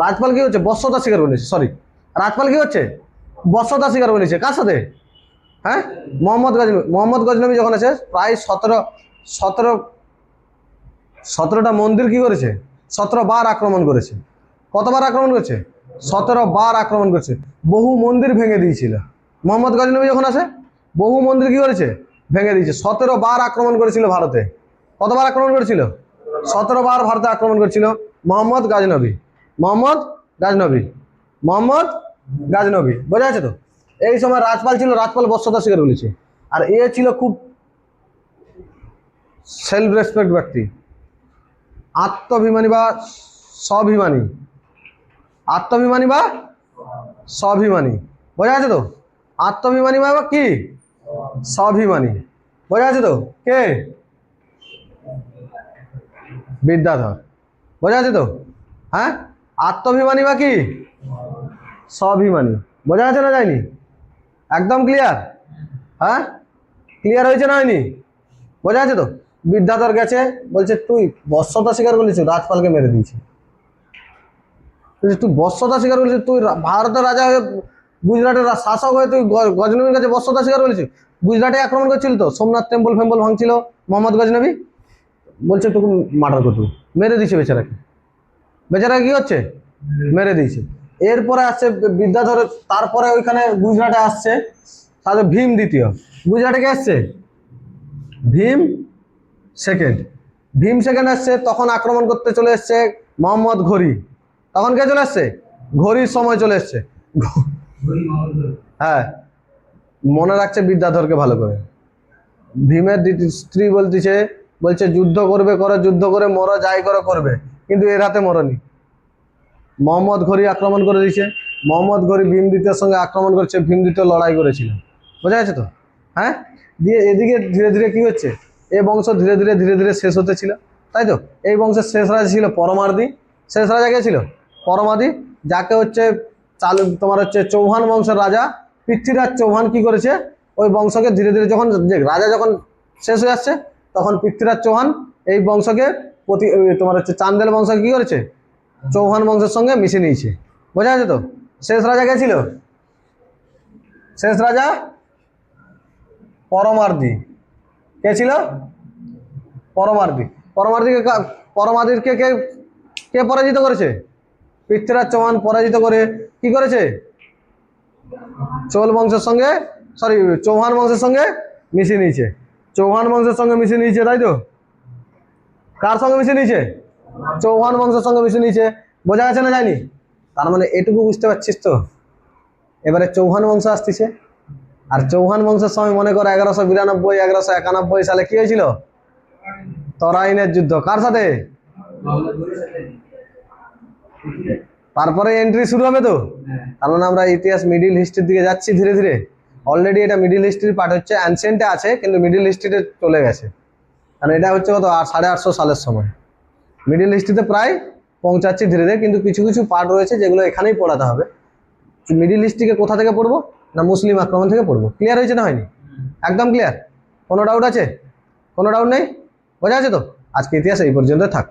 রাজপাল কি হচ্ছে? বশ্যতা স্বীকার করে নিচ্ছে। সরি, রাজপাল কি হচ্ছে? বশ্যতা স্বীকার করে নিচ্ছে। কার সাথে? হ্যাঁ, মোহাম্মদ গজনবী যখন আছে প্রায় 17টা মন্দির কি করেছে? 17 বার আক্রমণ করেছে। কতবার আক্রমণ করেছে? 17 বার আক্রমণ করেছে। বহু মন্দির ভেঙে দিয়েছিল। মোহাম্মদ গজনবী যখন আসে বহু মন্দির কি করেছে? ভেঙে দিয়েছে। 17 বার আক্রমণ করেছিল ভারতে। কতবার আক্রমণ করেছিল? 17 বার ভারতে আক্রমণ করেছিল মোহাম্মদ গাজনবী। মোহাম্মদ গাজনবী। মোহাম্মদ গাজনবী, বোঝা যাচ্ছে তো? এই সময় রাজপাল ছিল, রাজপাল বশ্যতা স্বীকার করেছে। আর এ ছিল খুব সেলফ রেসপেক্ট ব্যক্তি, আত্মাভিমানী বা স্বাভিমানী। আত্মাভিমানী বা স্বাভিমানী, বোঝা যাচ্ছে তো? আত্মাভিমানী বা কি? স্বাভিমানী, বোঝা যাচ্ছে তো? কে? বিদ্যাধর, বোঝা যাচ্ছে তো? হ্যাঁ, আত্মাভিমানী বা কি? স্বাভিমানী, বোঝা যাচ্ছে না যায়নি? একদম ক্লিয়ার? হ্যাঁ, ক্লিয়ার হয়েছে না হয়নি? বোঝা যাচ্ছে তো? বিদ্যাধর গেছে, বলছে তুই বশ্যতা স্বীকার করেছিস, রাজপালকে মেরে দিয়েছি। তুই বশ্যতা স্বীকার করেছিস, তুই ভারতের রাজা হয়ে, গুজরাটের শাসক হয়ে তুই গজনবীর কাছে বশ্যতা স্বীকার করেছিস। গুজরাটে আক্রমণ করছিল তো, সোমনাথ টেম্পল ফেম্পল ভাঙছিল মোহাম্মদ গজনবী। বলছে তোকে মার্ডার করতে, মেরে দিয়েছে বেচারাকে। বেচারা কি হচ্ছে? মেরে দিয়েছে। এরপরে আসছে বিদ্যাধর, তারপরে ওইখানে গুজরাটে আসছে তাদের ভীম দ্বিতীয়। গুজরাটে কে আসছে? ভীম সেকেন্ড। ভীম সেকেন্ড আসছে, তখন আক্রমণ করতে চলে এসছে মোহাম্মদ ঘড়ি। তখন কে চলে আসছে? ঘড়ির সময় চলে এসছে। হ্যাঁ, মনে রাখছে বিদ্যাধরকে ভালো করে। ভীমের স্ত্রী বলতেছে, বলছে যুদ্ধ করবে করো, যুদ্ধ করে মরো, যাই করো করবে, কিন্তু এর হাতে মরনি। মোহাম্মদ ঘড়ি আক্রমণ করে দিয়েছে। মোহাম্মদ ঘড়ি ভীম দ্বিতীয়ের সঙ্গে আক্রমণ করেছে, ভীম দ্বিতীয় লড়াই করেছিল। বোঝা যাচ্ছে তো? হ্যাঁ, দিয়ে এদিকে ধীরে ধীরে কি হচ্ছে? এই বংশ ধীরে ধীরে ধীরে ধীরে শেষ হতে ছিল, তাই তো? এই বংশের শেষ রাজা ছিল পরমার্দি। শেষ রাজা কে ছিল? পরমার্দি, যাকে হচ্ছে তোমার হচ্ছে চৌহান বংশের রাজা পৃথ্বীরাজ চৌহান কি করেছে? ওই বংশকে ধীরে ধীরে যখন রাজা যখন শেষ হয়ে যাচ্ছে, তখন পৃথ্বীরাজ চৌহান এই বংশকে তোমার হচ্ছে চান্দেল বংশকে কি করেছে? চৌহান বংশের সঙ্গে মিশে নিয়েছে। বোঝা যাচ্ছে তো? শেষ রাজা কে ছিল? শেষ রাজা পরমার্দি। কে ছিল? পরমার্দি। পরমার্দিকে কে কে পরাজিত করেছে? পৃথ্বীরাজ চৌহান পরাজিত করে কি করেছে? চৌল বংশের সঙ্গে, সরি, চৌহান বংশের সঙ্গে মিশিয়ে নিয়েছে। চৌহান বংশের সঙ্গে মিশিয়ে নিয়েছে, তাই তো? কার সঙ্গে মিশিয়ে নিয়েছে? চৌহান বংশের সঙ্গে মিশিয়ে নিয়েছে। বোঝা গেছে না যায়নি? তার মানে এটুকু বুঝতে পারছিস তো? এবারে চৌহান বংশ আসতেছে। আর চৌহান বংশের সময় মনে করো 1192 1191 সালে কি হয়েছিল? তরাইনের যুদ্ধ। কার সাথে? তারপরে এন্ট্রি শুরু হবে তো। তার মানে আমরা ইতিহাস মিডিল হিস্ট্রির দিকে যাচ্ছি ধীরে ধীরে। অলরেডি এটা মিডিল হিস্ট্রির পার্ট হচ্ছে, অ্যানসিয়েন্টে আছে কিন্তু মিডিল হিস্ট্রিতে চলে গেছে। কারণ এটা হচ্ছে কত 850 সালের সময়। মিডিল হিস্ট্রিতে প্রায় পৌঁছাচ্ছি ধীরে ধীরে, কিন্তু কিছু কিছু পার্ট রয়েছে যেগুলো এখানেই পড়াতে হবে। মিডিল ইস্টকে কোথা থেকে পড়বো না মুসলিম আক্রমণ থেকে পড়বো। ক্লিয়ার হয়েছে না হয়নি? একদম ক্লিয়ার? কোনো ডাউট আছে? কোনো ডাউট নেই? বোঝা আছে তো? আজকে ইতিহাস এই পর্যন্ত থাক।